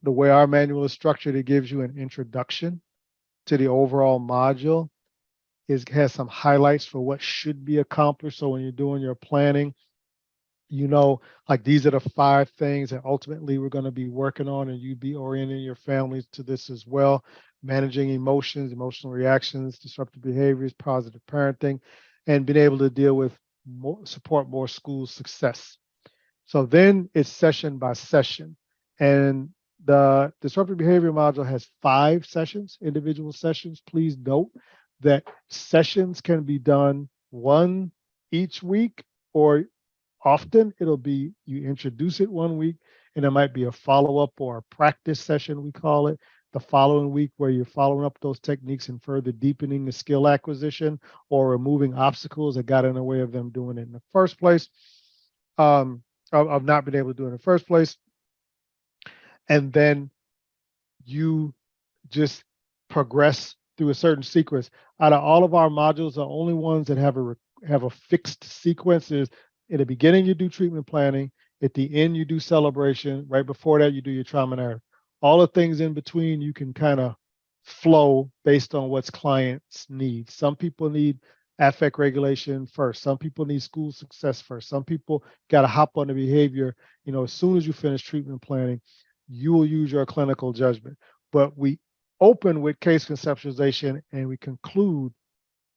the way our manual is structured, it gives you an introduction to the overall module. It has some highlights for what should be accomplished. So when you're doing your planning, you know, like these are the 5 things that ultimately we're going to be working on, and you be orienting your families to this as well. Managing emotions, emotional reactions, disruptive behaviors, positive parenting, and being able to deal with support more school success. So then it's session by session. And the disruptive behavior module has 5 sessions, individual sessions. Please note that sessions can be done one each week, or often it'll be you introduce it one week and there might be a follow-up or a practice session, we call it, the following week, where you're following up those techniques and further deepening the skill acquisition or removing obstacles that got in the way of them doing it in the first place, of not being able to do it in the first place. And then you just progress through a certain sequence. Out of all of our modules, the only ones that have a fixed sequence is in the beginning you do treatment planning, at the end you do celebration, right before that you do your trauma narrative. All the things in between you can kind of flow based on what's clients need. Some people need affect regulation first. Some people need school success first. Some people got to hop on the behavior. You know, as soon as you finish treatment planning, you will use your clinical judgment. But we open with case conceptualization and we conclude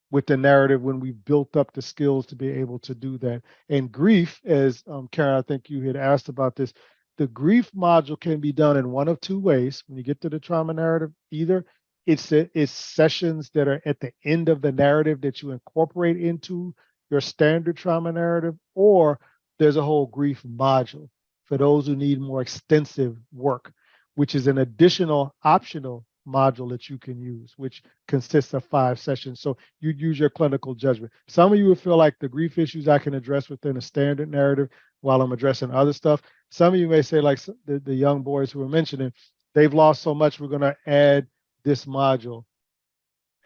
with the narrative when we've built up the skills to be able to do that. And grief, as Karen, I think you had asked about this, the grief module can be done in one of 2 ways. When you get to the trauma narrative, either it's sessions that are at the end of the narrative that you incorporate into your standard trauma narrative, or there's a whole grief module for those who need more extensive work, which is an additional optional module that you can use, which consists of 5 sessions. So you'd use your clinical judgment. Some of you would feel like the grief issues I can address within a standard narrative while I'm addressing other stuff. Some of you may say, like the young boys who were mentioning, they've lost so much, we're going to add this module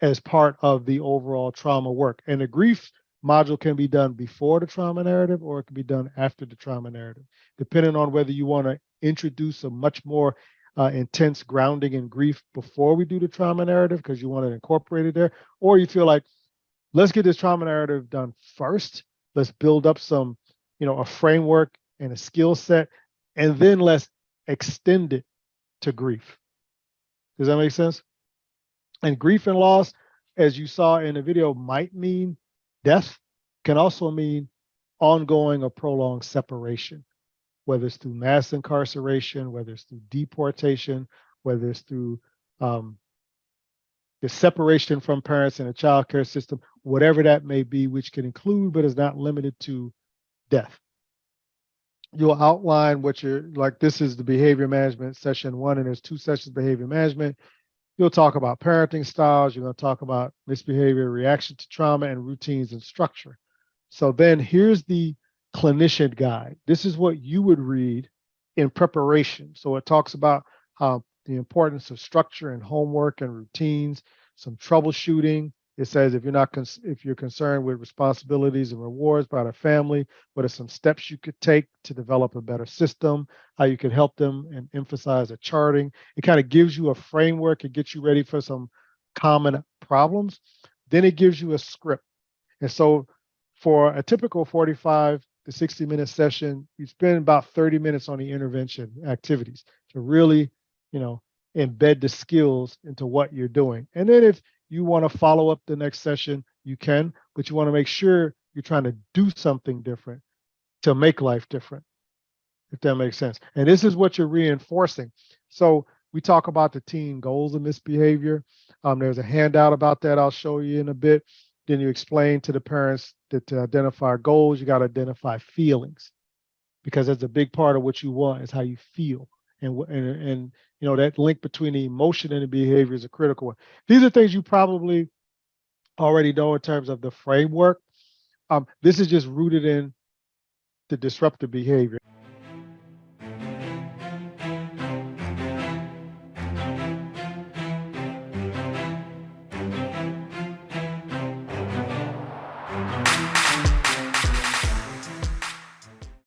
as part of the overall trauma work. And the grief module can be done before the trauma narrative, or it can be done after the trauma narrative, depending on whether you want to introduce a much more intense grounding in grief before we do the trauma narrative because you want to incorporate it there, or you feel like, let's get this trauma narrative done first. Let's build up some, a framework and a skill set, and then let's extend it to grief. Does that make sense? And grief and loss, as you saw in the video, might mean death, can also mean ongoing or prolonged separation, whether it's through mass incarceration, whether it's through deportation, whether it's through the separation from parents in a child care system, whatever that may be, which can include, but is not limited to, death. You'll outline what you're, like this is the behavior management session 1, and there's 2 sessions of behavior management. You'll talk about parenting styles. You're going to talk about misbehavior, reaction to trauma, and routines and structure. So then here's the clinician guide. This is what you would read in preparation. So it talks about how the importance of structure and homework and routines, some troubleshooting. It says if you're concerned with responsibilities and rewards by the family, what are some steps you could take to develop a better system, how you can help them, and emphasize a charting. It kind of gives you a framework. It gets you ready for some common problems. Then it gives you a script. And so for a typical 45 to 60-minute session, you spend about 30 minutes on the intervention activities to really, embed the skills into what you're doing. And then if you want to follow up the next session, you can, but you want to make sure you're trying to do something different to make life different, if that makes sense. And this is what you're reinforcing. So we talk about the teen goals of misbehavior. There's a handout about that I'll show you in a bit. Then you explain to the parents that to identify goals, you got to identify feelings, because that's a big part of what you want is how you feel. And that link between the emotion and the behavior is a critical one. These are things you probably already know in terms of the framework. This is just rooted in the disruptive behavior.